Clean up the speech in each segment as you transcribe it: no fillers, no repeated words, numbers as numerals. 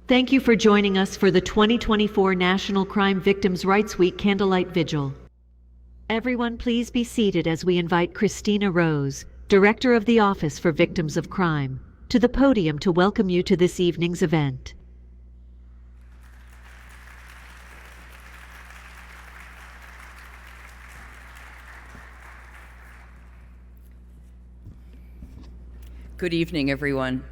Thank you for joining us for the 2024 National Crime Victims' Rights Week Candlelight Vigil. Everyone, please be seated as we invite Christina Rose, Director of the Office for Victims of Crime, to the podium to welcome you to this evening's event. Good evening, everyone.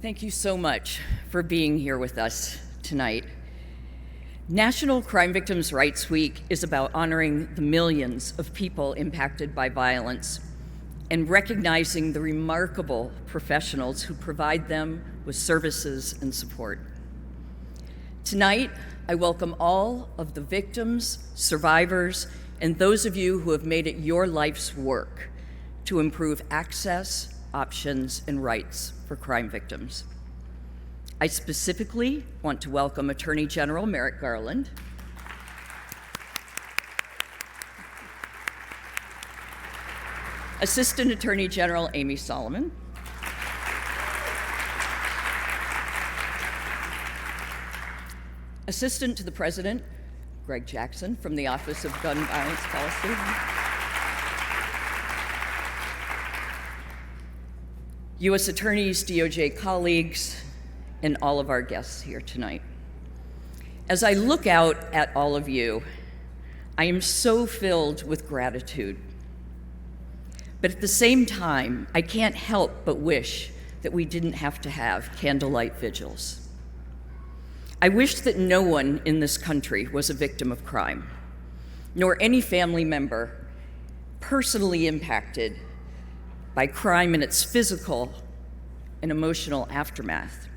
Thank you so much for being here with us tonight. National Crime Victims' Rights Week is about honoring the millions of people impacted by violence and recognizing the remarkable professionals who provide them with services and support. Tonight, I welcome all of the victims, survivors, and those of you who have made it your life's work to improve access, options, and rights for crime victims. I specifically want to welcome Attorney General Merrick Garland, Assistant Attorney General Amy Solomon, Assistant to the President Greg Jackson from the Office of Gun Violence Policy, U.S. attorneys, DOJ colleagues, and all of our guests here tonight. As I look out at all of you, I am so filled with gratitude. But at the same time, I can't help but wish that we didn't have to have candlelight vigils. I wish that no one in this country was a victim of crime, nor any family member personally impacted by crime in its physical and emotional aftermath.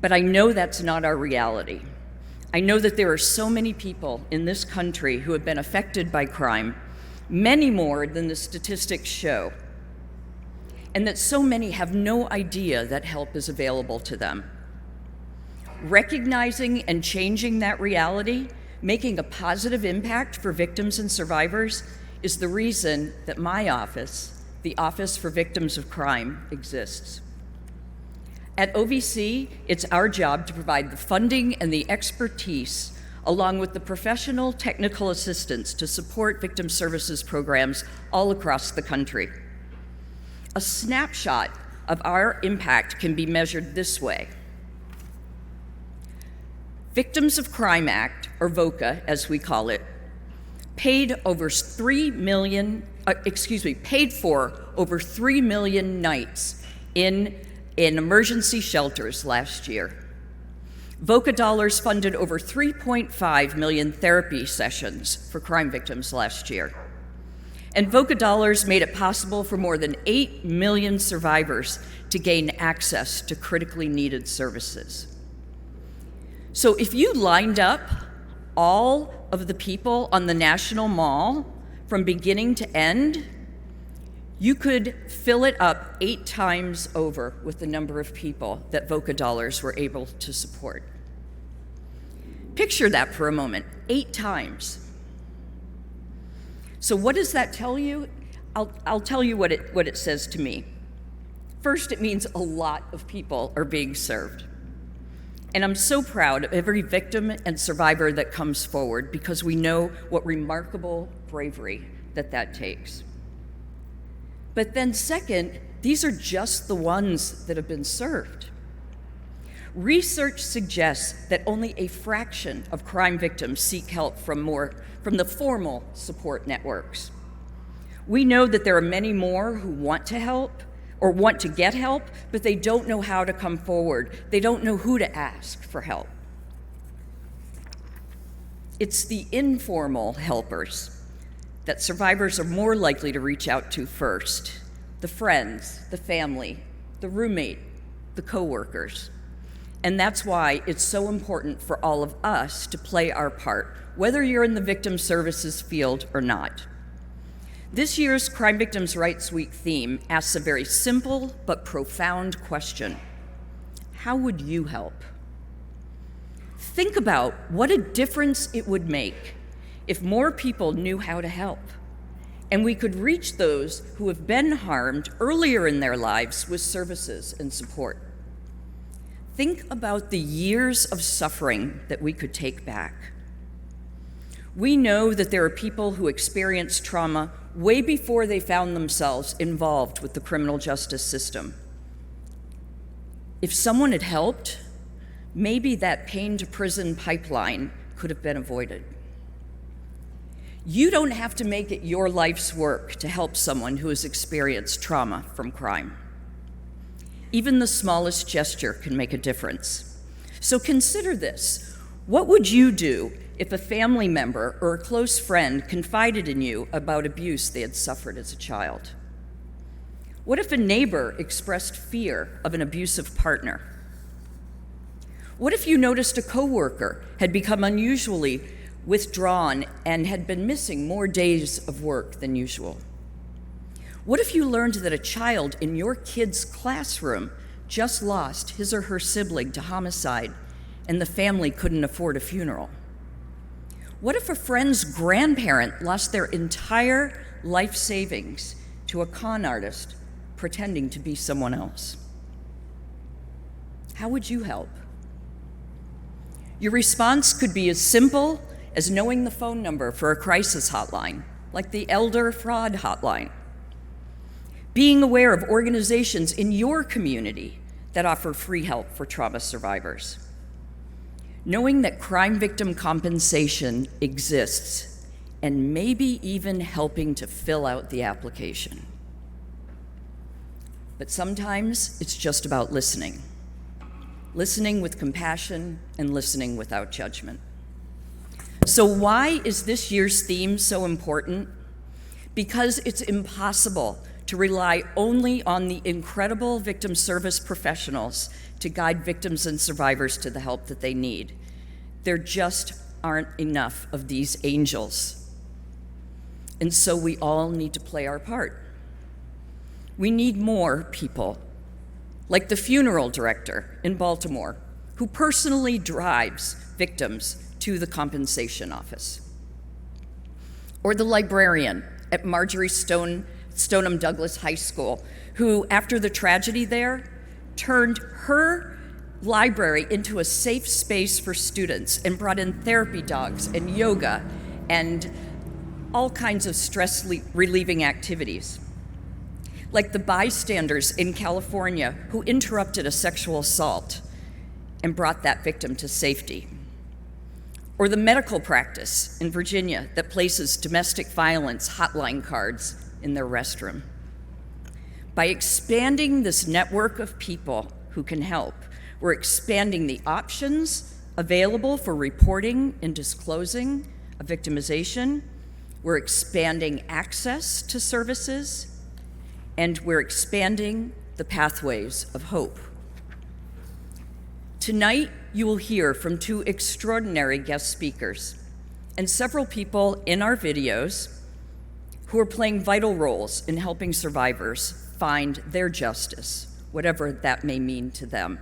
But I know that's not our reality. I know that there are so many people in this country who have been affected by crime, many more than the statistics show, and that so many have no idea that help is available to them. Recognizing and changing that reality, making a positive impact for victims and survivors, is the reason that my office, the Office for Victims of Crime, exists. At OVC, it's our job to provide the funding and the expertise, along with the professional technical assistance to support victim services programs all across the country. A snapshot of our impact can be measured this way. Victims of Crime Act, or VOCA as we call it, paid for over 3 million nights in emergency shelters last year. VOCA dollars funded over 3.5 million therapy sessions for crime victims last year. And VOCA dollars made it possible for more than 8 million survivors to gain access to critically needed services. So if you lined up all of the people on the National Mall from beginning to end, you could fill it up 8 times over with the number of people that VOCA dollars were able to support. Picture that for a moment, 8 times. So what does that tell you? I'll tell you what it says to me. First, it means a lot of people are being served. And I'm so proud of every victim and survivor that comes forward, because we know what remarkable bravery that takes. But then second, these are just the ones that have been served. Research suggests that only a fraction of crime victims seek help from the formal support networks. We know that there are many more who want to help or want to get help, but they don't know how to come forward. They don't know who to ask for help. It's the informal helpers that survivors are more likely to reach out to first: the friends, the family, the roommate, the coworkers. And that's why it's so important for all of us to play our part, whether you're in the victim services field or not. This year's Crime Victims' Rights Week theme asks a very simple but profound question: how would you help? Think about what a difference it would make if more people knew how to help, and we could reach those who have been harmed earlier in their lives with services and support. Think about the years of suffering that we could take back. We know that there are people who experience trauma way before they found themselves involved with the criminal justice system. If someone had helped, maybe that pain to prison pipeline could have been avoided. You don't have to make it your life's work to help someone who has experienced trauma from crime. Even the smallest gesture can make a difference. So consider this. What would you do if a family member or a close friend confided in you about abuse they had suffered as a child? What if a neighbor expressed fear of an abusive partner? What if you noticed a coworker had become unusually withdrawn and had been missing more days of work than usual? What if you learned that a child in your kid's classroom just lost his or her sibling to homicide and the family couldn't afford a funeral? What if a friend's grandparent lost their entire life savings to a con artist pretending to be someone else? How would you help? Your response could be as simple as knowing the phone number for a crisis hotline, like the Elder Fraud Hotline. Being aware of organizations in your community that offer free help for trauma survivors. Knowing that crime victim compensation exists, and maybe even helping to fill out the application. But sometimes it's just about listening. Listening with compassion and listening without judgment. So why is this year's theme so important? Because it's impossible to rely only on the incredible victim service professionals to guide victims and survivors to the help that they need. There just aren't enough of these angels. And so we all need to play our part. We need more people, like the funeral director in Baltimore, who personally drives victims to the compensation office. Or the librarian at Marjorie Stoneham Douglas High School, who, after the tragedy there, turned her library into a safe space for students and brought in therapy dogs and yoga and all kinds of stress-relieving activities. Like the bystanders in California who interrupted a sexual assault and brought that victim to safety. Or the medical practice in Virginia that places domestic violence hotline cards in their restroom. By expanding this network of people who can help, we're expanding the options available for reporting and disclosing a victimization. We're expanding access to services, and we're expanding the pathways of hope. Tonight, you will hear from two extraordinary guest speakers and several people in our videos who are playing vital roles in helping survivors find their justice, whatever that may mean to them.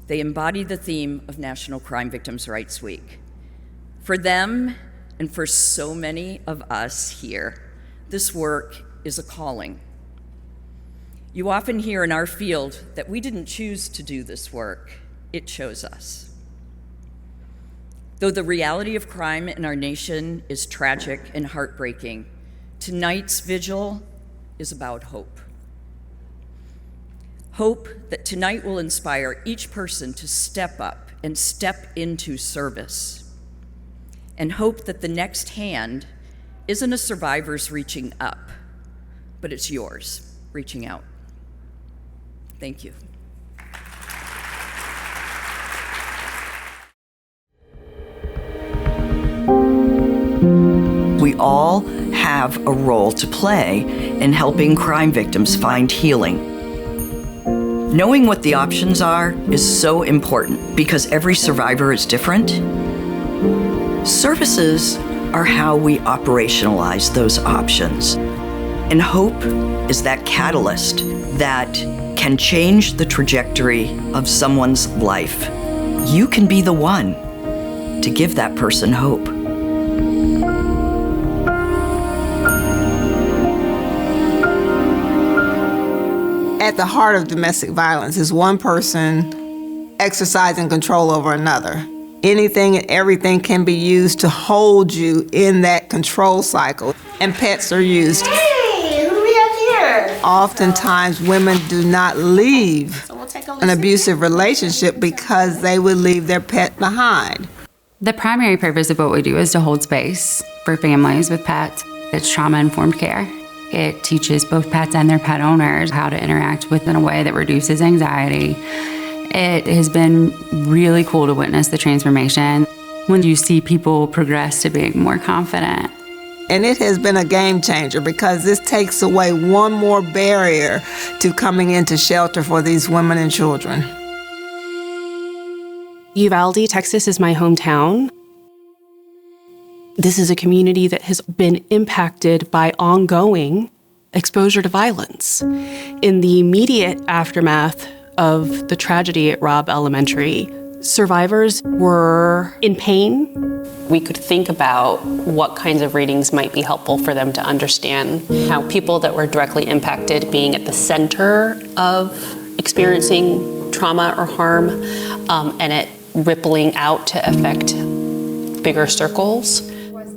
They embody the theme of National Crime Victims' Rights Week. For them, and for so many of us here, this work is a calling. You often hear in our field that we didn't choose to do this work, it chose us. Though the reality of crime in our nation is tragic and heartbreaking, tonight's vigil is about hope. Hope that tonight will inspire each person to step up and step into service. And hope that the next hand isn't a survivor's reaching up, but it's yours reaching out. Thank you. We all have a role to play in helping crime victims find healing. Knowing what the options are is so important because every survivor is different. Services are how we operationalize those options. And hope is that catalyst that can change the trajectory of someone's life. You can be the one to give that person hope. At the heart of domestic violence is one person exercising control over another. Anything and everything can be used to hold you in that control cycle, and pets are used. Hey, who do we have here? Oftentimes, women do not leave an abusive relationship because they would leave their pet behind. The primary purpose of what we do is to hold space for families with pets. It's trauma-informed care. It teaches both pets and their pet owners how to interact with in a way that reduces anxiety. It has been really cool to witness the transformation when you see people progress to being more confident. And it has been a game changer because this takes away one more barrier to coming into shelter for these women and children. Uvalde, Texas is my hometown. This is a community that has been impacted by ongoing exposure to violence. In the immediate aftermath of the tragedy at Robb Elementary, survivors were in pain. We could think about what kinds of readings might be helpful for them to understand how people that were directly impacted being at the center of experiencing trauma or harm and it rippling out to affect bigger circles.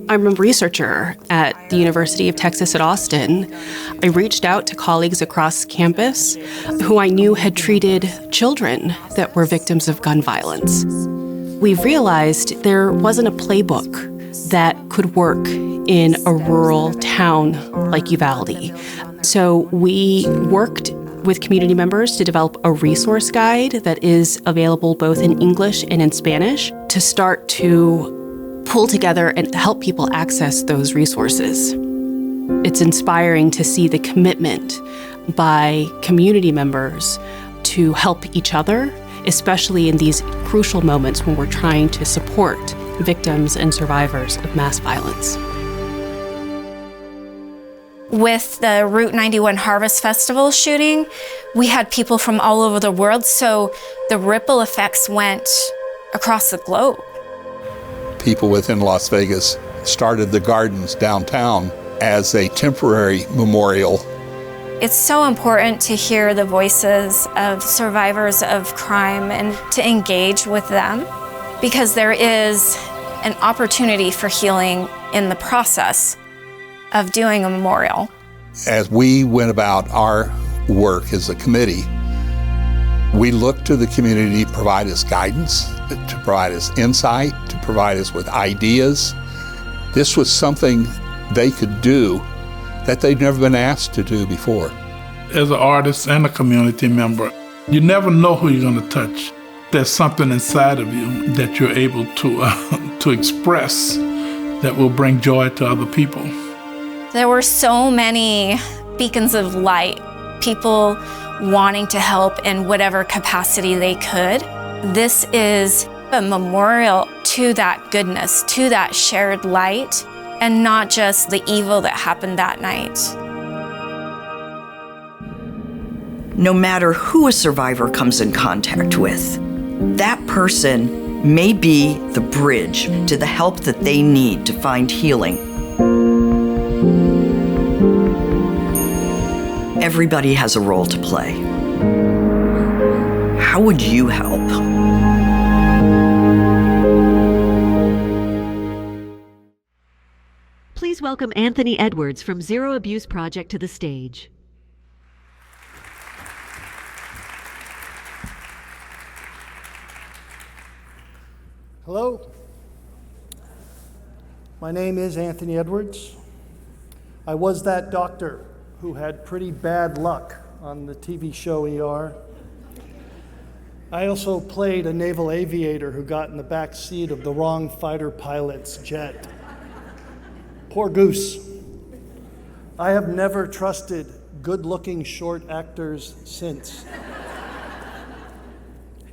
I'm a researcher at the University of Texas at Austin. I reached out to colleagues across campus who I knew had treated children that were victims of gun violence. We realized there wasn't a playbook that could work in a rural town like Uvalde. So we worked with community members to develop a resource guide that is available both in English and in Spanish to start to pull together and help people access those resources. It's inspiring to see the commitment by community members to help each other, especially in these crucial moments when we're trying to support victims and survivors of mass violence. With the Route 91 Harvest Festival shooting, we had people from all over the world, so the ripple effects went across the globe. People within Las Vegas started the gardens downtown as a temporary memorial. It's so important to hear the voices of survivors of crime and to engage with them because there is an opportunity for healing in the process of doing a memorial. As we went about our work as a committee, we looked to the community to provide us guidance, to provide us insight, to provide us with ideas. This was something they could do that they'd never been asked to do before. As an artist and a community member, you never know who you're going to touch. There's something inside of you that you're able to express that will bring joy to other people. There were so many beacons of light, people wanting to help in whatever capacity they could. This is a memorial to that goodness, to that shared light, and not just the evil that happened that night. No matter who a survivor comes in contact with, that person may be the bridge to the help that they need to find healing. Everybody has a role to play. How would you help? Please welcome Anthony Edwards from Zero Abuse Project to the stage. Hello, my name is Anthony Edwards. I was that doctor who had pretty bad luck on the TV show ER. I also played a naval aviator who got in the back seat of the wrong fighter pilot's jet. Poor goose. I have never trusted good-looking short actors since.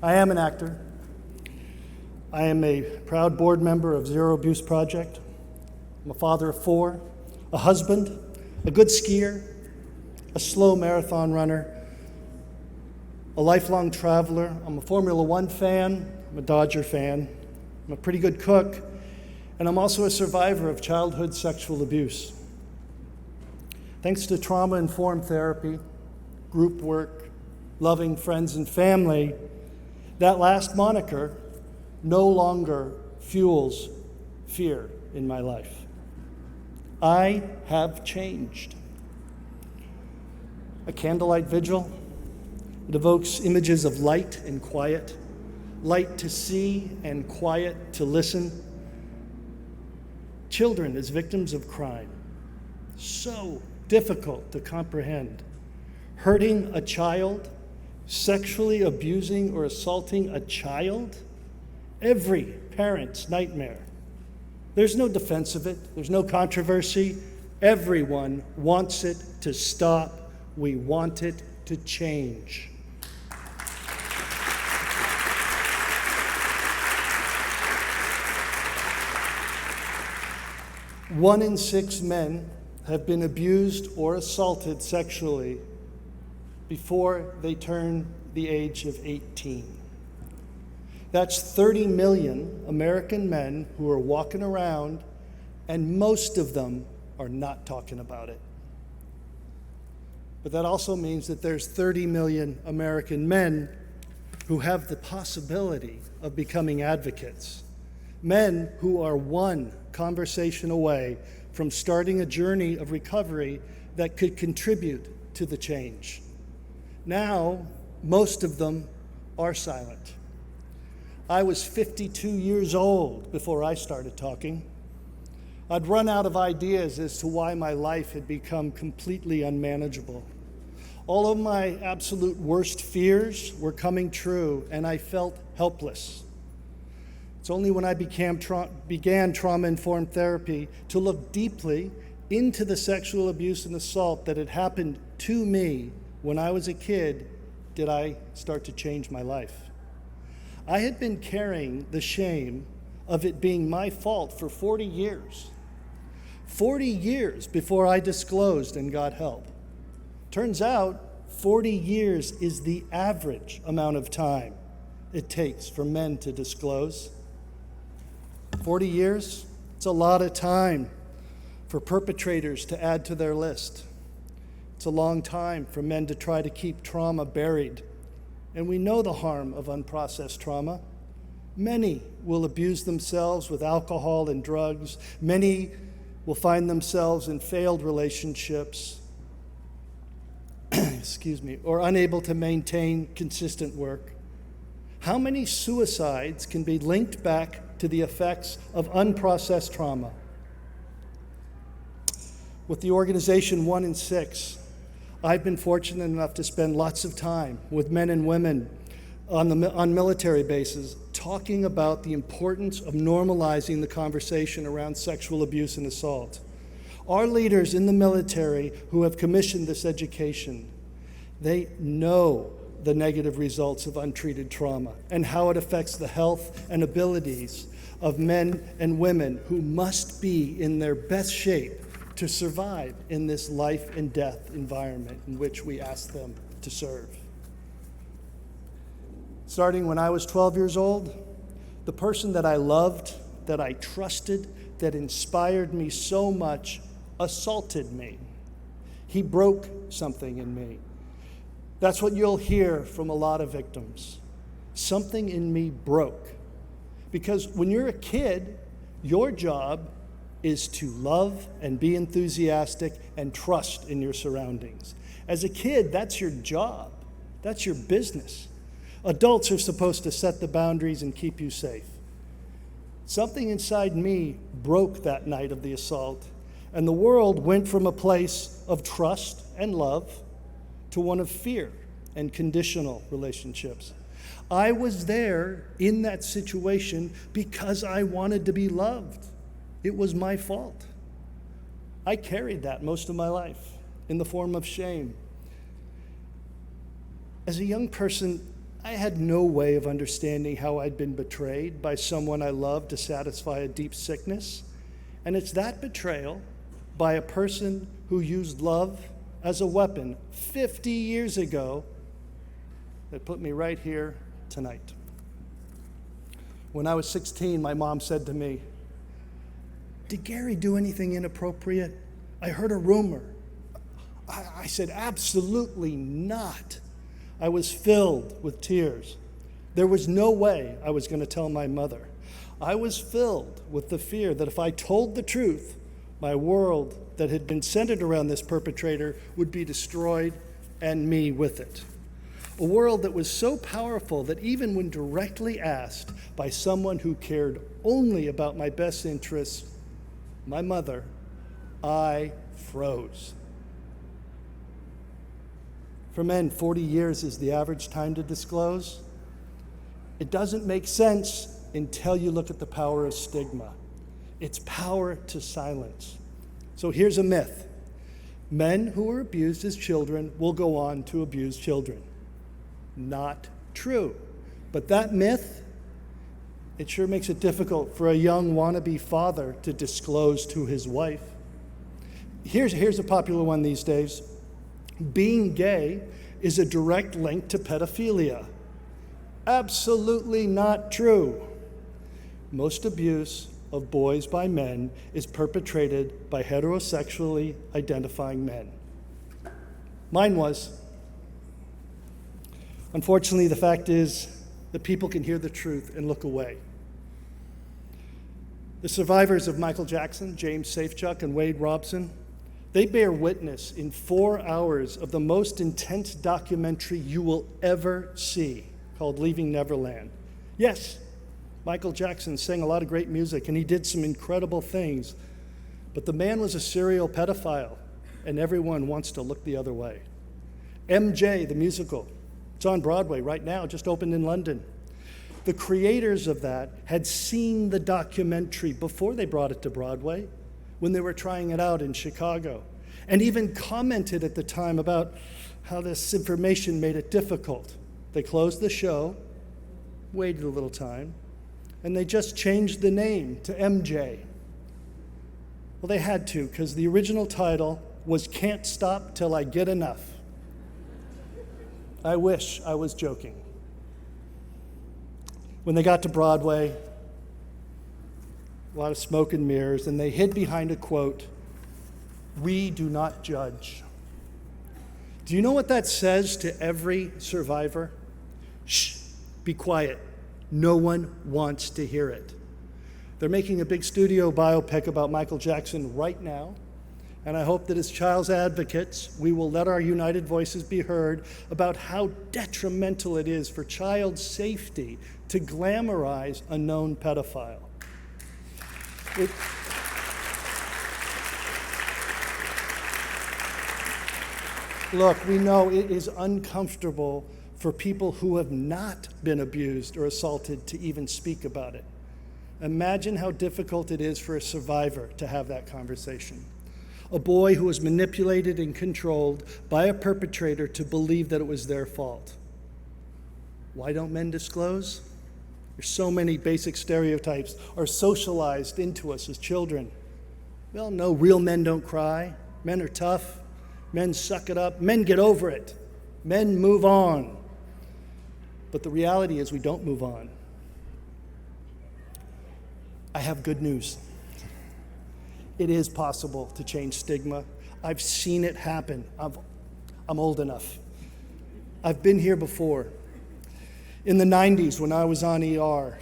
I am an actor. I am a proud board member of Zero Abuse Project. I'm a father of 4, a husband, a good skier, a slow marathon runner, a lifelong traveler. I'm a Formula One fan, I'm a Dodger fan, I'm a pretty good cook, and I'm also a survivor of childhood sexual abuse. Thanks to trauma-informed therapy, group work, loving friends and family, that last moniker no longer fuels fear in my life. I have changed. A candlelight vigil, it evokes images of light and quiet, light to see and quiet to listen. Children as victims of crime, so difficult to comprehend. Hurting a child, sexually abusing or assaulting a child, every parent's nightmare. There's no defense of it, there's no controversy. Everyone wants it to stop. We want it to change. One in 6 men have been abused or assaulted sexually before they turn the age of 18. That's 30 million American men who are walking around, and most of them are not talking about it. But that also means that there's 30 million American men who have the possibility of becoming advocates. Men who are one conversation away from starting a journey of recovery that could contribute to the change. Now, most of them are silent. I was 52 years old before I started talking. I'd run out of ideas as to why my life had become completely unmanageable. All of my absolute worst fears were coming true, and I felt helpless. It's only when I began trauma-informed therapy to look deeply into the sexual abuse and assault that had happened to me when I was a kid did I start to change my life. I had been carrying the shame of it being my fault for 40 years. 40 years before I disclosed and got help. Turns out 40 years is the average amount of time it takes for men to disclose. 40 years, it's a lot of time for perpetrators to add to their list. It's a long time for men to try to keep trauma buried. And we know the harm of unprocessed trauma. Many will abuse themselves with alcohol and drugs. Many will find themselves in failed relationships, or unable to maintain consistent work. How many suicides can be linked back to the effects of unprocessed trauma? With the organization 1 in 6, I've been fortunate enough to spend lots of time with men and women on military bases talking about the importance of normalizing the conversation around sexual abuse and assault. Our leaders in the military who have commissioned this education, they know the negative results of untreated trauma and how it affects the health and abilities of men and women who must be in their best shape to survive in this life and death environment in which we ask them to serve. Starting when I was 12 years old, the person that I loved, that I trusted, that inspired me so much, assaulted me. He broke something in me. That's what you'll hear from a lot of victims. Something in me broke. Because when you're a kid, your job is to love and be enthusiastic and trust in your surroundings. As a kid, that's your job. That's your business. Adults are supposed to set the boundaries and keep you safe. Something inside me broke that night of the assault, and the world went from a place of trust and love to one of fear and conditional relationships. I was there in that situation because I wanted to be loved. It was my fault. I carried that most of my life in the form of shame. As a young person, I had no way of understanding how I'd been betrayed by someone I loved to satisfy a deep sickness. And it's that betrayal by a person who used love as a weapon 50 years ago that put me right here tonight. When I was 16, my mom said to me, "Did Gary do anything inappropriate? I heard a rumor." I said, "Absolutely not." I was filled with tears. There was no way I was going to tell my mother. I was filled with the fear that if I told the truth, my world that had been centered around this perpetrator would be destroyed, and me with it. A world that was so powerful that even when directly asked by someone who cared only about my best interests, my mother, I froze. For men, 40 years is the average time to disclose. It doesn't make sense until you look at the power of stigma. It's power to silence. So here's a myth. Men who were abused as children will go on to abuse children. Not true. But that myth, it sure makes it difficult for a young wannabe father to disclose to his wife. Here's a popular one these days. Being gay is a direct link to pedophilia. Absolutely not true. Most abuse of boys by men is perpetrated by heterosexually identifying men. Mine was. Unfortunately, the fact is that people can hear the truth and look away. The survivors of Michael Jackson, James Safechuck, and Wade Robson, they bear witness in 4 hours of the most intense documentary you will ever see, called Leaving Neverland. Yes, Michael Jackson sang a lot of great music, and he did some incredible things, but the man was a serial pedophile, and everyone wants to look the other way. MJ, the musical, it's on Broadway right now, just opened in London. The creators of that had seen the documentary before they brought it to Broadway, when they were trying it out in Chicago, and even commented at the time about how this information made it difficult. They closed the show, waited a little time, and they just changed the name to MJ. Well, they had to, because the original title was Can't Stop Till I Get Enough. I wish I was joking. When they got to Broadway, a lot of smoke and mirrors, and they hid behind a quote, "We do not judge." Do you know what that says to every survivor? Shh, be quiet. No one wants to hear it. They're making a big studio biopic about Michael Jackson right now, and I hope that as child's advocates, we will let our united voices be heard about how detrimental it is for child safety to glamorize a known pedophile. Look, we know it is uncomfortable for people who have not been abused or assaulted to even speak about it. Imagine how difficult it is for a survivor to have that conversation. A boy who was manipulated and controlled by a perpetrator to believe that it was their fault. Why don't men disclose? There's so many basic stereotypes are socialized into us as children. We all know real men don't cry. Men are tough. Men suck it up. Men get over it. Men move on. But the reality is we don't move on. I have good news. It is possible to change stigma. I've seen it happen. I'm old enough. I've been here before. In the 90s, when I was on ER,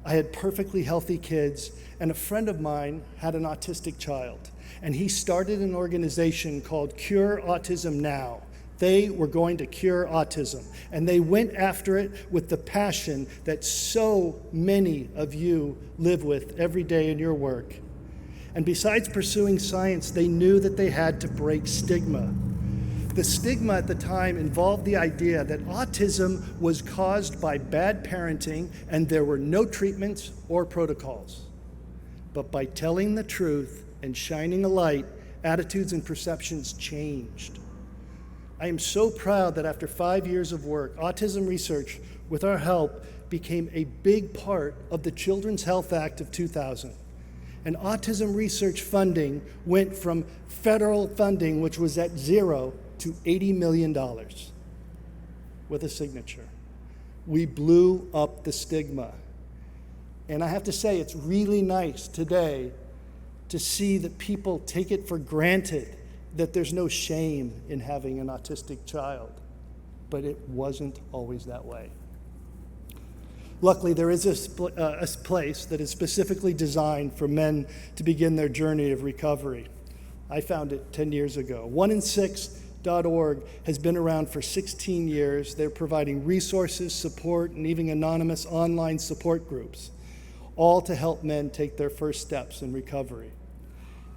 I had perfectly healthy kids, and a friend of mine had an autistic child. And he started an organization called Cure Autism Now. They were going to cure autism, and they went after it with the passion that so many of you live with every day in your work. And besides pursuing science, they knew that they had to break stigma. The stigma at the time involved the idea that autism was caused by bad parenting and there were no treatments or protocols. But by telling the truth and shining a light, attitudes and perceptions changed. I am so proud that after 5 years of work, autism research, with our help, became a big part of the Children's Health Act of 2000. And autism research funding went from federal funding, which was at zero, to $80 million with a signature. We blew up the stigma. And I have to say, it's really nice today to see that people take it for granted that there's no shame in having an autistic child. but it wasn't always that way. Luckily, there is a place that is specifically designed for men to begin their journey of recovery. I found it 10 years ago. 1in6.org has been around for 16 years. They're providing resources, support, and even anonymous online support groups, all to help men take their first steps in recovery.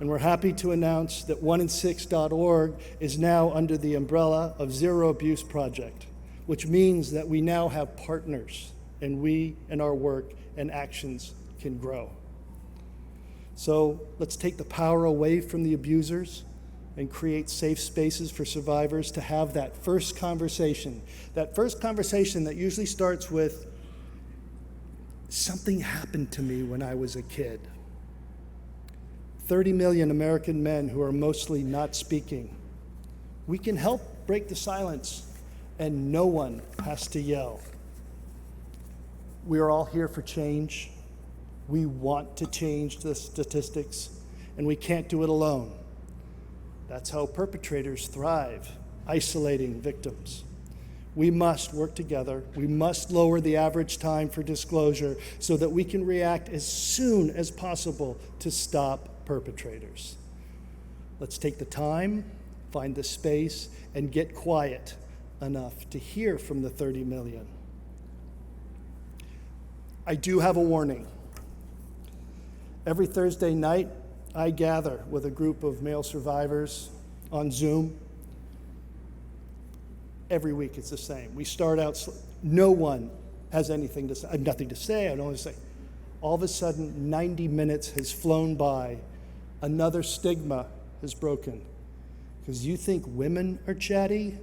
And we're happy to announce that 1in6.org is now under the umbrella of Zero Abuse Project, which means that we now have partners, and we and our work and actions can grow. So let's take the power away from the abusers and create safe spaces for survivors to have that first conversation that usually starts with, something happened to me when I was a kid. 30 million American men who are mostly not speaking. We can help break the silence, and no one has to yell. We are all here for change. We want to change the statistics, and we can't do it alone. That's how perpetrators thrive, isolating victims. We must work together. We must lower the average time for disclosure so that we can react as soon as possible to stop perpetrators. Let's take the time, find the space, and get quiet enough to hear from the 30 million. I do have a warning. Every Thursday night, I gather with a group of male survivors on Zoom. Every week it's the same. We start out, no one has anything to say, nothing to say, I don't want to say. All of a sudden, 90 minutes has flown by. Another stigma is broken. Because you think women are chatty?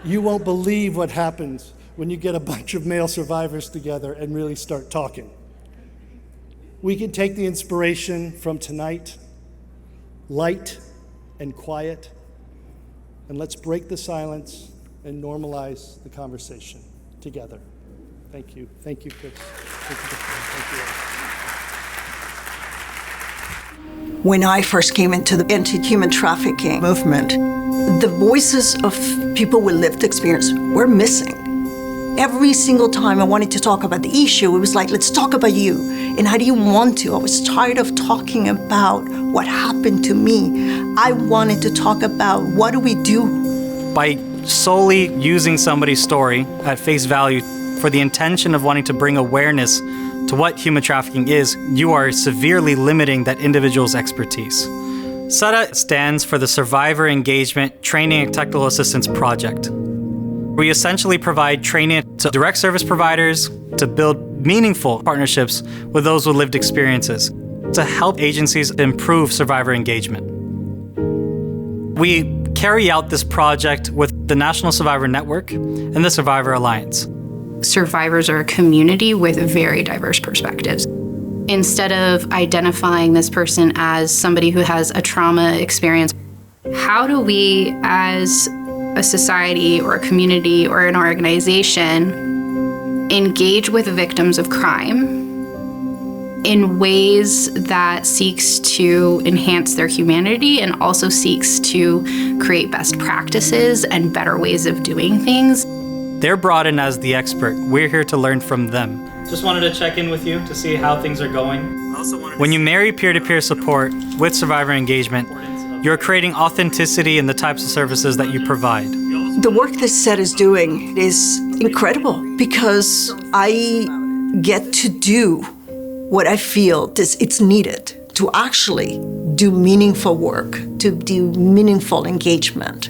You won't believe what happens when you get a bunch of male survivors together and really start talking. We can take the inspiration from tonight, light and quiet, and let's break the silence and normalize the conversation together. Thank you. Thank you, Chris. Thank you. When I first came into the anti-human trafficking movement, the voices of people with lived experience were missing. Every single time I wanted to talk about the issue, it was like, let's talk about you. And I didn't want to. I was tired of talking about what happened to me. I wanted to talk about what do we do. By solely using somebody's story at face value for the intention of wanting to bring awareness to what human trafficking is, you are severely limiting that individual's expertise. SETA stands for the Survivor Engagement Training and Technical Assistance Project. We essentially provide training to direct service providers to build meaningful partnerships with those with lived experiences to help agencies improve survivor engagement. We carry out this project with the National Survivor Network and the Survivor Alliance. Survivors are a community with very diverse perspectives. Instead of identifying this person as somebody who has a trauma experience, how do we, as a society or a community or an organization, engage with victims of crime in ways that seeks to enhance their humanity and also seeks to create best practices and better ways of doing things? They're brought in as the expert. We're here to learn from them. Just wanted to check in with you to see how things are going. When you marry peer-to-peer support with survivor engagement, you're creating authenticity in the types of services that you provide. The work that SETA is doing is incredible because I get to do what I feel it's needed to actually do meaningful work, to do meaningful engagement.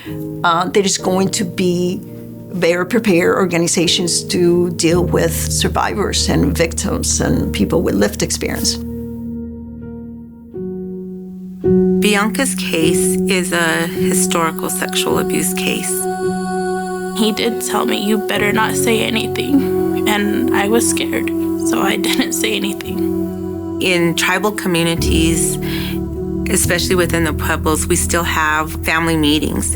There is going to be very prepared organizations to deal with survivors and victims and people with lived experience. Bianca's case is a historical sexual abuse case. He did tell me, you better not say anything. And I was scared, so I didn't say anything. In tribal communities, especially within the Pueblos, we still have family meetings.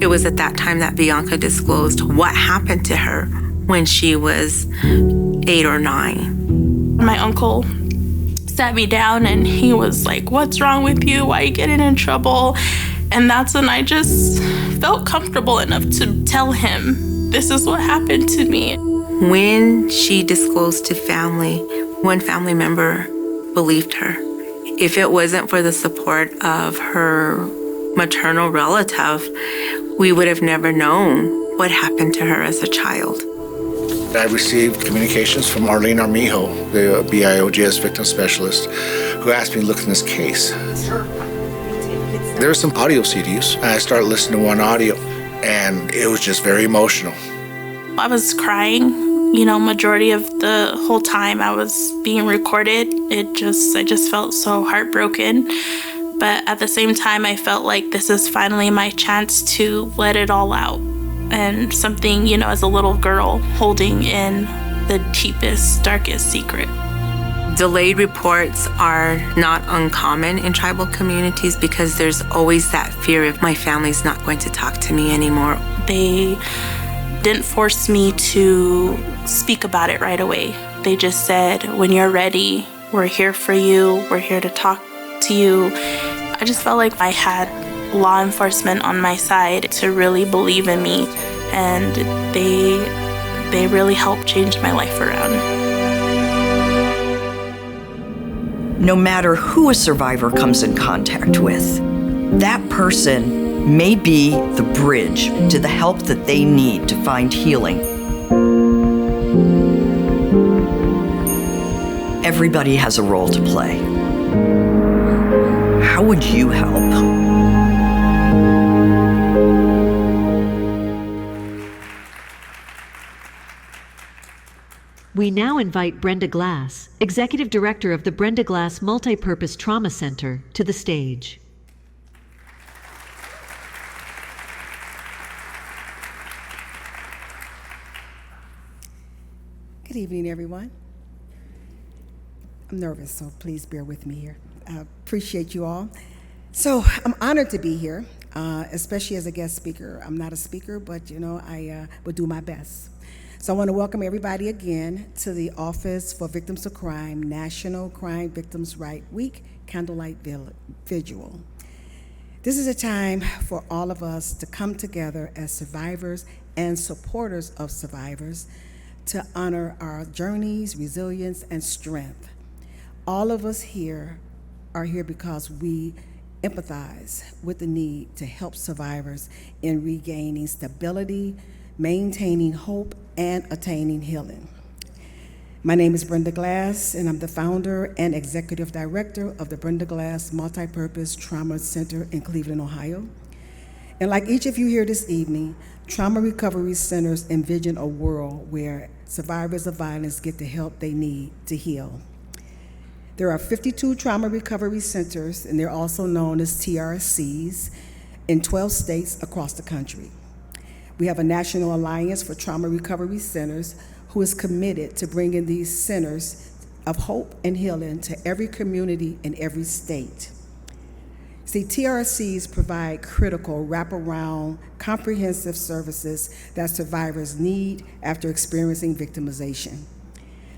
It was at that time that Bianca disclosed what happened to her when she was 8 or 9. My uncle sat me down and he was like, what's wrong with you? Why are you getting in trouble? And that's when I just felt comfortable enough to tell him, this is what happened to me. When she disclosed to family, one family member believed her. If it wasn't for the support of her maternal relative, we would have never known what happened to her as a child. I received communications from Arlene Armijo, the BIOJS victim specialist, who asked me to look in this case. There were some audio CDs, and I started listening to one audio, and it was just very emotional. I was crying, majority of the whole time I was being recorded. I just felt so heartbroken. But at the same time, I felt like this is finally my chance to let it all out. And something, as a little girl holding in the deepest, darkest secret. Delayed reports are not uncommon in tribal communities because there's always that fear of my family's not going to talk to me anymore. They didn't force me to speak about it right away. They just said, when you're ready, we're here for you, we're here to talk to you. I just felt like I had law enforcement on my side to really believe in me, and they really helped change my life around. No matter who a survivor comes in contact with, that person may be the bridge to the help that they need to find healing. Everybody has a role to play. How would you help? We now invite Brenda Glass, Executive Director of the Brenda Glass Multipurpose Trauma Center, to the stage. Good evening, everyone. I'm nervous, so please bear with me here. I appreciate you all. So I'm honored to be here, especially as a guest speaker. I'm not a speaker, but I will do my best. So I want to welcome everybody again to the Office for Victims of Crime National Crime Victims' Rights Week Candlelight Vigil. This is a time for all of us to come together as survivors and supporters of survivors to honor our journeys, resilience, and strength. All of us here are here because we empathize with the need to help survivors in regaining stability, maintaining hope, and attaining healing. My name is Brenda Glass, and I'm the founder and executive director of the Brenda Glass Multipurpose Trauma Center in Cleveland, Ohio. And like each of you here this evening, trauma recovery centers envision a world where survivors of violence get the help they need to heal. There are 52 trauma recovery centers, and they're also known as TRCs, in 12 states across the country. We have a National Alliance for Trauma Recovery Centers who is committed to bringing these centers of hope and healing to every community in every state. See, TRCs provide critical, wraparound, comprehensive services that survivors need after experiencing victimization.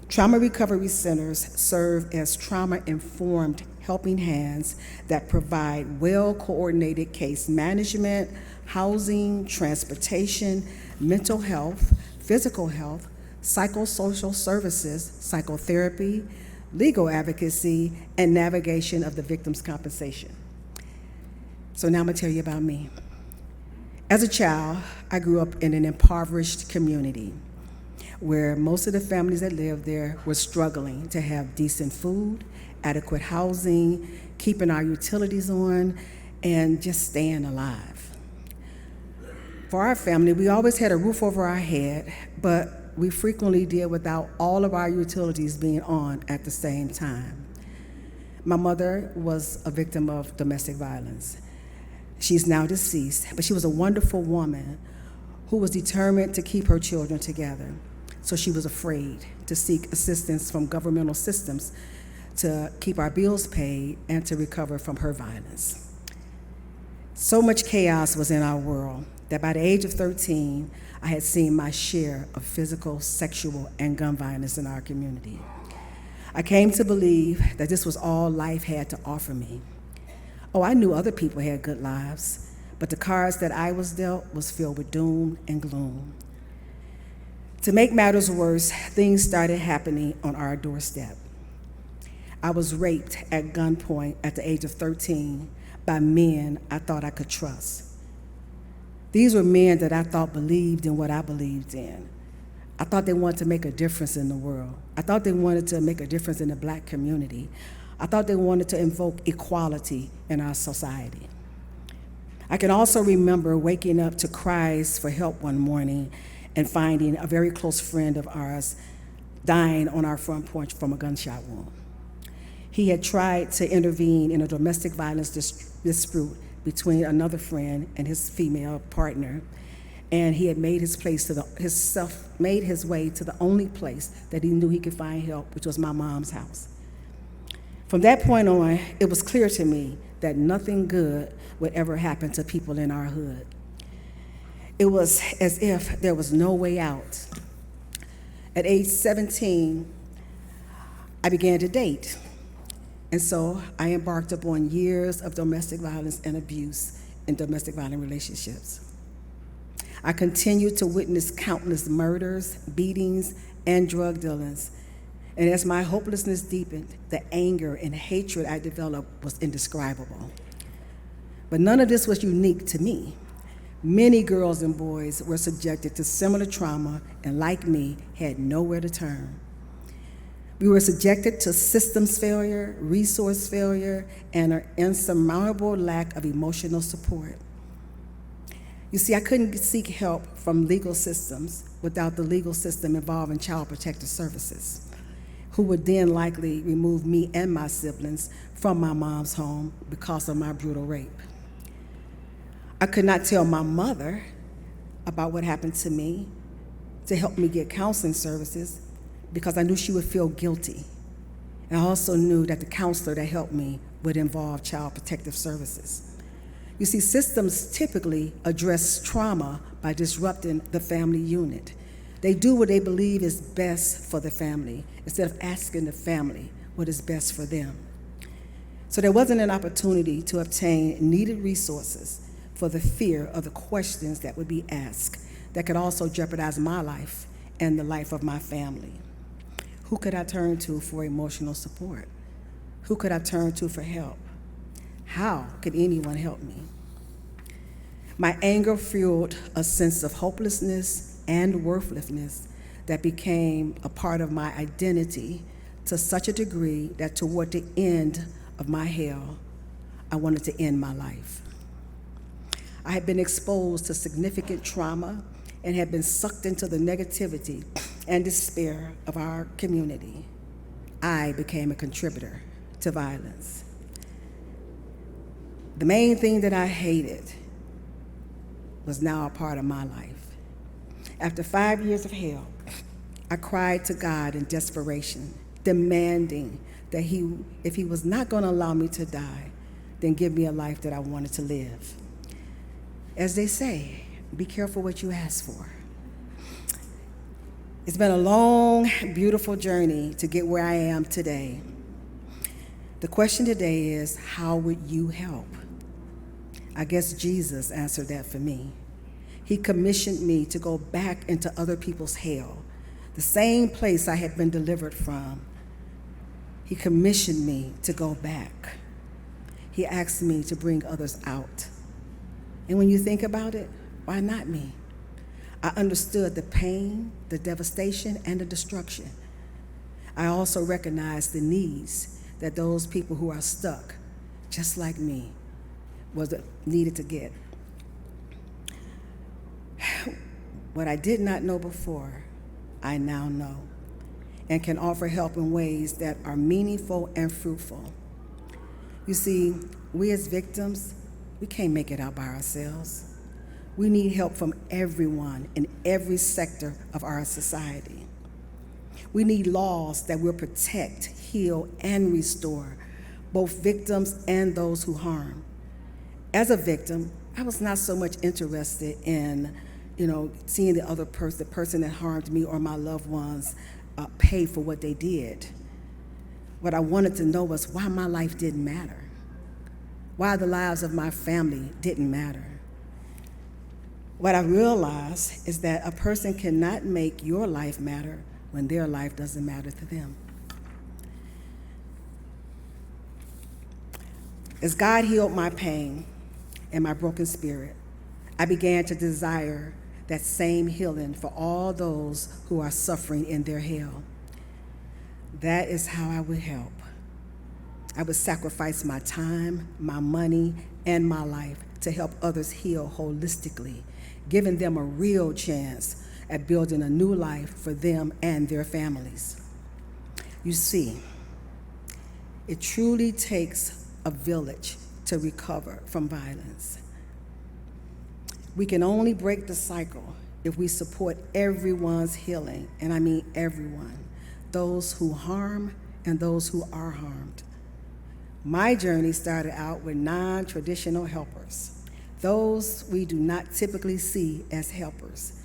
Trauma recovery centers serve as trauma-informed helping hands that provide well-coordinated case management, housing, transportation, mental health, physical health, psychosocial services, psychotherapy, legal advocacy, and navigation of the victim's compensation. So now I'm gonna tell you about me. As a child, I grew up in an impoverished community where most of the families that lived there were struggling to have decent food, adequate housing, keeping our utilities on, and just staying alive. For our family, we always had a roof over our head, but we frequently did without all of our utilities being on at the same time. My mother was a victim of domestic violence. She's now deceased, but she was a wonderful woman who was determined to keep her children together. So she was afraid to seek assistance from governmental systems to keep our bills paid and to recover from her violence. So much chaos was in our world that by the age of 13, I had seen my share of physical, sexual, and gun violence in our community. I came to believe that this was all life had to offer me. Oh, I knew other people had good lives, but the cards that I was dealt was filled with doom and gloom. To make matters worse, things started happening on our doorstep. I was raped at gunpoint at the age of 13 by men I thought I could trust. These were men that I thought believed in what I believed in. I thought they wanted to make a difference in the world. I thought they wanted to make a difference in the Black community. I thought they wanted to invoke equality in our society. I can also remember waking up to cries for help one morning and finding a very close friend of ours dying on our front porch from a gunshot wound. He had tried to intervene in a domestic violence dispute between another friend and his female partner, and he had made his way to the only place that he knew he could find help, which was my mom's house. From that point on, it was clear to me that nothing good would ever happen to people in our hood. It was as if there was no way out. At age 17, I began to date. And so I embarked upon years of domestic violence and abuse in domestic violent relationships. I continued to witness countless murders, beatings, and drug dealings. And as my hopelessness deepened, the anger and hatred I developed was indescribable. But none of this was unique to me. Many girls and boys were subjected to similar trauma and, like me, had nowhere to turn. We were subjected to systems failure, resource failure, and an insurmountable lack of emotional support. You see, I couldn't seek help from legal systems without the legal system involving Child Protective Services, who would then likely remove me and my siblings from my mom's home because of my brutal rape. I could not tell my mother about what happened to me to help me get counseling services because I knew she would feel guilty. And I also knew that the counselor that helped me would involve Child Protective Services. You see, systems typically address trauma by disrupting the family unit. They do what they believe is best for the family instead of asking the family what is best for them. So there wasn't an opportunity to obtain needed resources for the fear of the questions that would be asked that could also jeopardize my life and the life of my family. Who could I turn to for emotional support? Who could I turn to for help? How could anyone help me? My anger fueled a sense of hopelessness and worthlessness that became a part of my identity to such a degree that toward the end of my hell, I wanted to end my life. I had been exposed to significant trauma and had been sucked into the negativity and despair of our community. I became a contributor to violence. The main thing that I hated was now a part of my life. After 5 years of hell, I cried to God in desperation, demanding that if he was not going to allow me to die, then give me a life that I wanted to live. As they say, be careful what you ask for. It's been a long, beautiful journey to get where I am today. The question today is, how would you help? I guess Jesus answered that for me. He commissioned me to go back into other people's hell, the same place I had been delivered from. He commissioned me to go back. He asked me to bring others out. And when you think about it, why not me? I understood the pain, the devastation, and the destruction. I also recognized the needs that those people who are stuck, just like me, needed to get. What I did not know before, I now know, and can offer help in ways that are meaningful and fruitful. You see, we as victims, we can't make it out by ourselves. We need help from everyone in every sector of our society. We need laws that will protect, heal, and restore both victims and those who harm. As a victim, I was not so much interested in, seeing the person that harmed me or my loved ones pay for what they did. What I wanted to know was why my life didn't matter, why the lives of my family didn't matter, What I realized is that a person cannot make your life matter when their life doesn't matter to them. As God healed my pain and my broken spirit, I began to desire that same healing for all those who are suffering in their hell. That is how I would help. I would sacrifice my time, my money, and my life to help others heal holistically, giving them a real chance at building a new life for them and their families. You see, it truly takes a village to recover from violence. We can only break the cycle if we support everyone's healing, and I mean everyone, those who harm and those who are harmed. My journey started out with non-traditional helpers, those we do not typically see as helpers.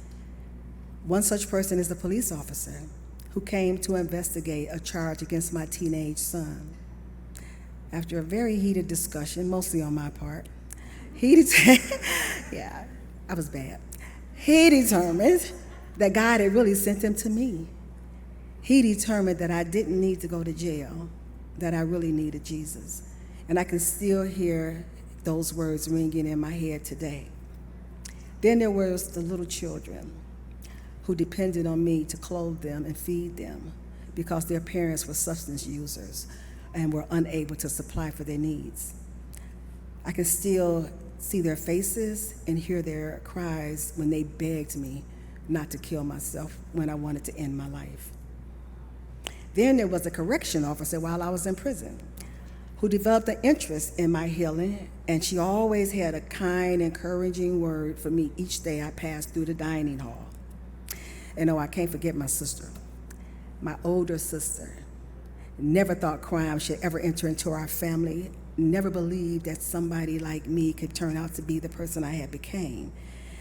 One such person is the police officer who came to investigate a charge against my teenage son. After a very heated discussion, mostly on my part, yeah, I was bad. He determined that God had really sent him to me. He determined that I didn't need to go to jail, that I really needed Jesus. And I can still hear those words ringing in my head today. Then there was the little children who depended on me to clothe them and feed them because their parents were substance users and were unable to supply for their needs. I can still see their faces and hear their cries when they begged me not to kill myself when I wanted to end my life. Then there was a correction officer while I was in prison who developed an interest in my healing, and she always had a kind, encouraging word for me each day I passed through the dining hall. And I can't forget my sister, my older sister. Never thought crime should ever enter into our family, never believed that somebody like me could turn out to be the person I had became.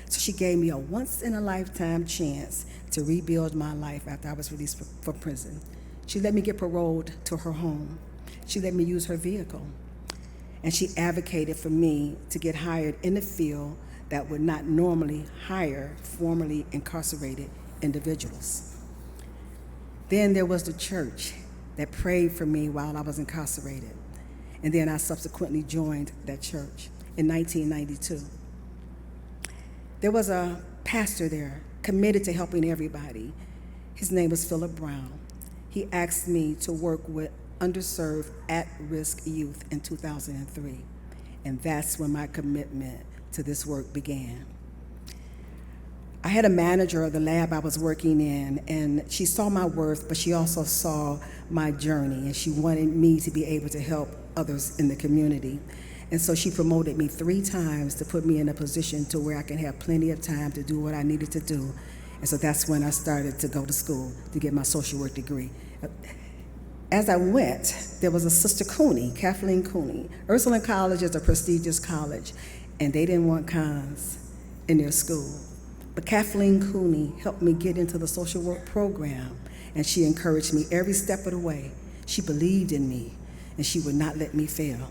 So she gave me a once-in-a-lifetime chance to rebuild my life after I was released from prison. She let me get paroled to her home. She let me use her vehicle. And she advocated for me to get hired in a field that would not normally hire formerly incarcerated individuals. Then there was the church that prayed for me while I was incarcerated. And then I subsequently joined that church in 1992. There was a pastor there committed to helping everybody. His name was Philip Brown. He asked me to work with underserved, at-risk youth in 2003. And that's when my commitment to this work began. I had a manager of the lab I was working in, and she saw my worth, but she also saw my journey, and she wanted me to be able to help others in the community. And so she promoted me 3 times to put me in a position to where I can have plenty of time to do what I needed to do. And so that's when I started to go to school to get my social work degree. As I went, there was a Sister Cooney, Kathleen Cooney. Ursuline College is a prestigious college, and they didn't want cons in their school. But Kathleen Cooney helped me get into the social work program, and she encouraged me every step of the way. She believed in me, and she would not let me fail.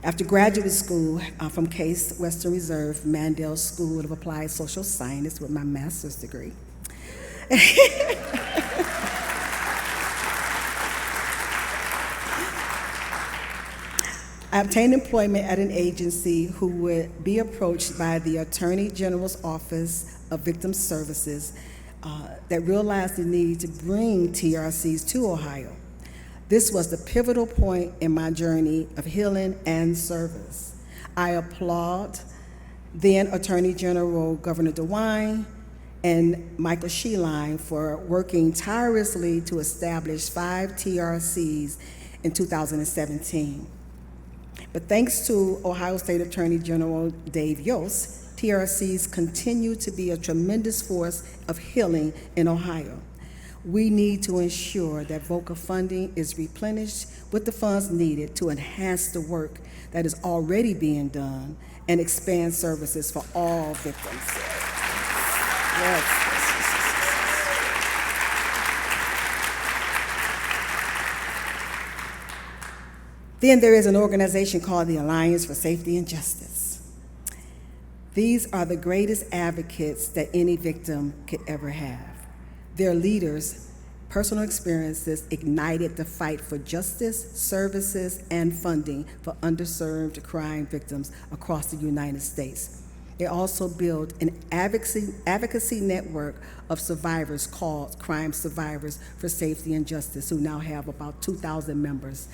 After graduate school from Case Western Reserve Mandel School of Applied Social Science with my master's degree, I obtained employment at an agency who would be approached by the Attorney General's Office of Victim Services that realized the need to bring TRCs to Ohio. This was the pivotal point in my journey of healing and service. I applaud then Attorney General Governor DeWine and Michael Sheline for working tirelessly to establish 5 TRCs in 2017. But thanks to Ohio State Attorney General Dave Yost, TRCs continue to be a tremendous force of healing in Ohio. We need to ensure that VOCA funding is replenished with the funds needed to enhance the work that is already being done and expand services for all victims. Yes. Then there is an organization called the Alliance for Safety and Justice. These are the greatest advocates that any victim could ever have. Their leaders' personal experiences ignited the fight for justice, services, and funding for underserved crime victims across the United States. They also built an advocacy network of survivors called Crime Survivors for Safety and Justice, who now have about 2,000 members.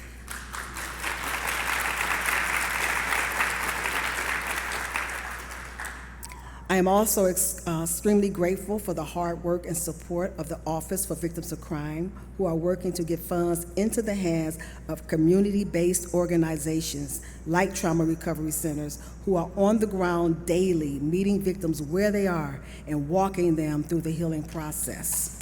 I am also extremely grateful for the hard work and support of the Office for Victims of Crime, who are working to get funds into the hands of community-based organizations like trauma recovery centers, who are on the ground daily, meeting victims where they are and walking them through the healing process.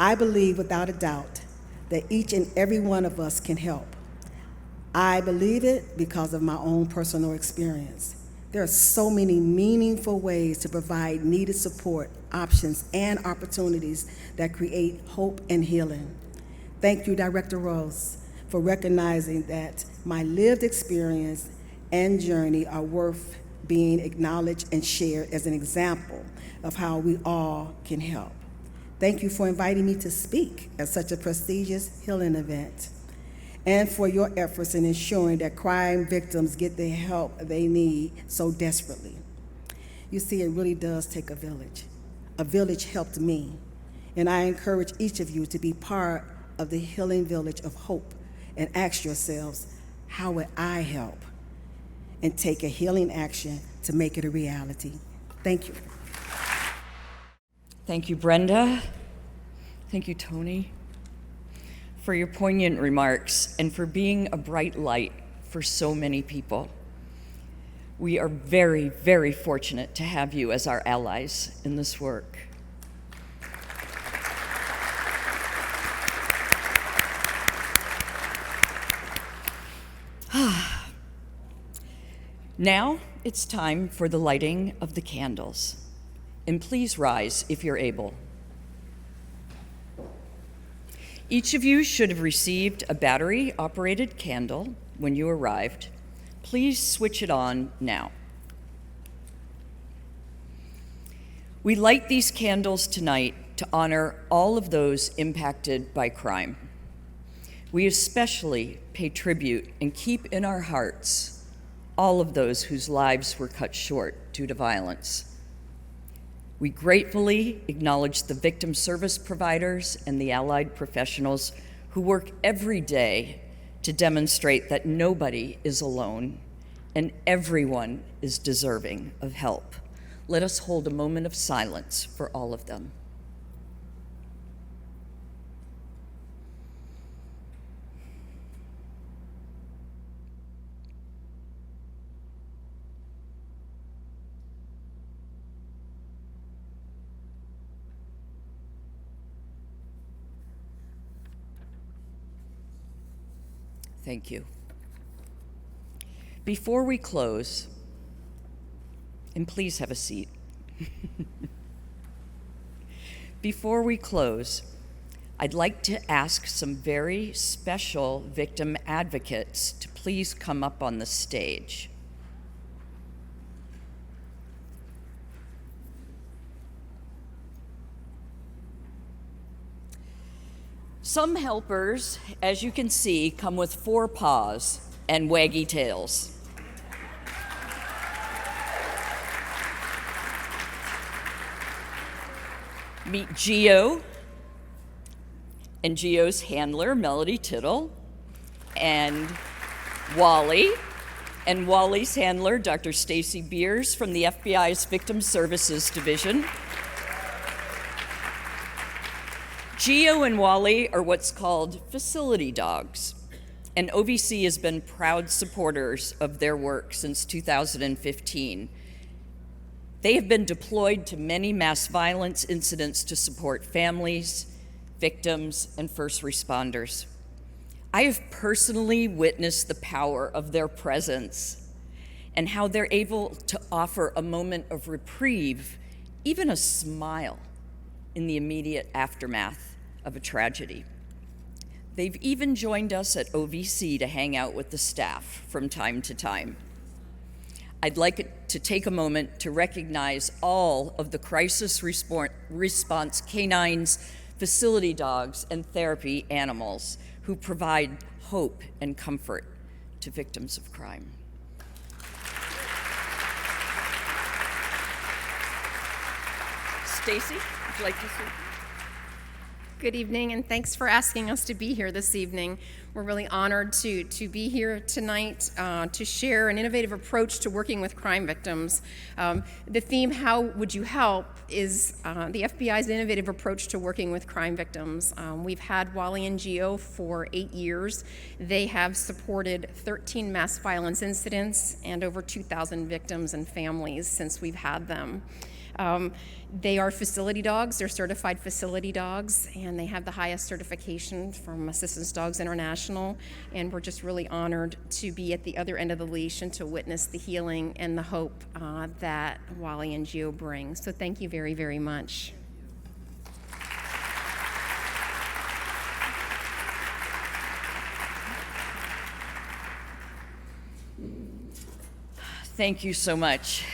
I believe without a doubt that each and every one of us can help. I believe it because of my own personal experience. There are so many meaningful ways to provide needed support, options, and opportunities that create hope and healing. Thank you, Director Rose, for recognizing that my lived experience and journey are worth being acknowledged and shared as an example of how we all can help. Thank you for inviting me to speak at such a prestigious healing event, and for your efforts in ensuring that crime victims get the help they need so desperately. You see, it really does take a village. A village helped me, and I encourage each of you to be part of the healing village of hope and ask yourselves, how would I help? And take a healing action to make it a reality. Thank you. Thank you, Brenda. Thank you, Tony, for your poignant remarks and for being a bright light for so many people. We are very, very fortunate to have you as our allies in this work. Now it's time for the lighting of the candles. And please rise if you're able. Each of you should have received a battery-operated candle when you arrived. Please switch it on now. We light these candles tonight to honor all of those impacted by crime. We especially pay tribute and keep in our hearts all of those whose lives were cut short due to violence. We gratefully acknowledge the victim service providers and the allied professionals who work every day to demonstrate that nobody is alone and everyone is deserving of help. Let us hold a moment of silence for all of them. Thank you. Before we close, and please have a seat. Before we close, I'd like to ask some very special victim advocates to please come up on the stage. Some helpers, as you can see, come with 4 paws and waggy tails. Meet Geo and Geo's handler, Melody Tittle, and Wally, and Wally's handler, Dr. Stacy Beers from the FBI's Victim Services Division. Geo and Wally are what's called facility dogs, and OVC has been proud supporters of their work since 2015. They have been deployed to many mass violence incidents to support families, victims, and first responders. I have personally witnessed the power of their presence and how they're able to offer a moment of reprieve, even a smile, in the immediate aftermath of a tragedy. They've even joined us at OVC to hang out with the staff from time to time. I'd like to take a moment to recognize all of the crisis response canines, facility dogs, and therapy animals who provide hope and comfort to victims of crime. Stacy, would you like to speak? Good evening, and thanks for asking us to be here this evening. We're really honored to be here tonight to share an innovative approach to working with crime victims. The theme, How Would You Help, is the FBI's innovative approach to working with crime victims. We've had Wally NGO for 8 years. They have supported 13 mass violence incidents and over 2,000 victims and families since we've had them. They are facility dogs, they're certified facility dogs, and they have the highest certification from Assistance Dogs International, and we're just really honored to be at the other end of the leash and to witness the healing and the hope that Wally NGO brings. So thank you very, very much. Thank you so much,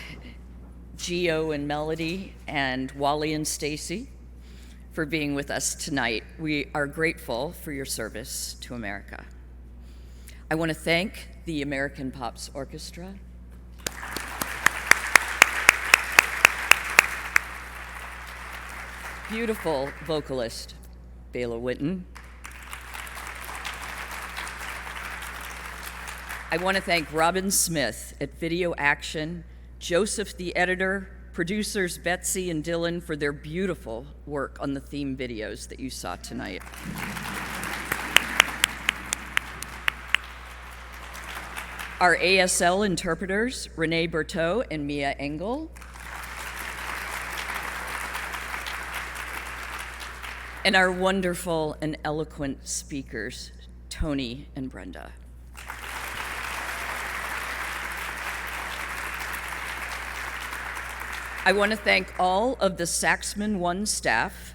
Gio and Melody, and Wally and Stacy, for being with us tonight. We are grateful for your service to America. I want to thank the American Pops Orchestra. Beautiful vocalist, Bela Witten. I want to thank Robin Smith at Video Action, Joseph the editor, producers Betsy and Dylan for their beautiful work on the theme videos that you saw tonight. Our ASL interpreters, Renee Berteau and Mia Engel. And our wonderful and eloquent speakers, Tony and Brenda. I want to thank all of the Saxman One staff.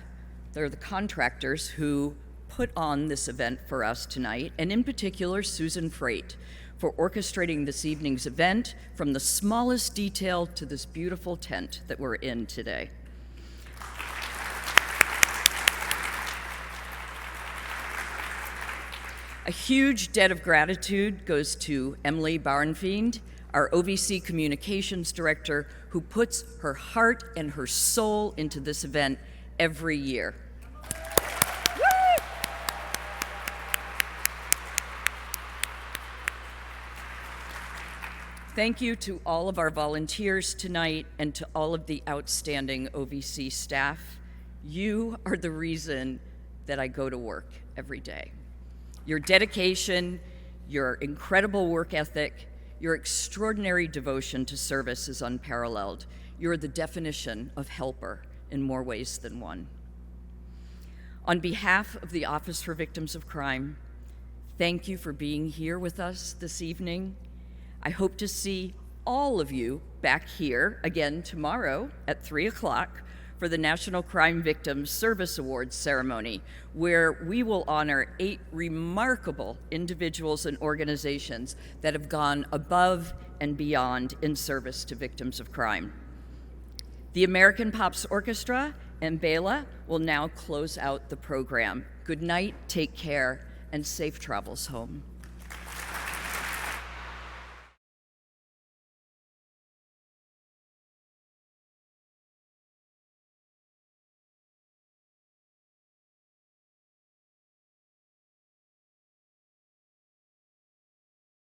They're the contractors who put on this event for us tonight, and in particular, Susan Freight, for orchestrating this evening's event from the smallest detail to this beautiful tent that we're in today. A huge debt of gratitude goes to Emily Bauernfeind, our OVC Communications Director, who puts her heart and her soul into this event every year. Thank you to all of our volunteers tonight and to all of the outstanding OVC staff. You are the reason that I go to work every day. Your dedication, your incredible work ethic, your extraordinary devotion to service is unparalleled. You're the definition of helper in more ways than one. On behalf of the Office for Victims of Crime, thank you for being here with us this evening. I hope to see all of you back here again tomorrow at 3 o'clock for the National Crime Victims Service Awards ceremony, where we will honor 8 remarkable individuals and organizations that have gone above and beyond in service to victims of crime. The American Pops Orchestra and Bela will now close out the program. Good night, take care, and safe travels home.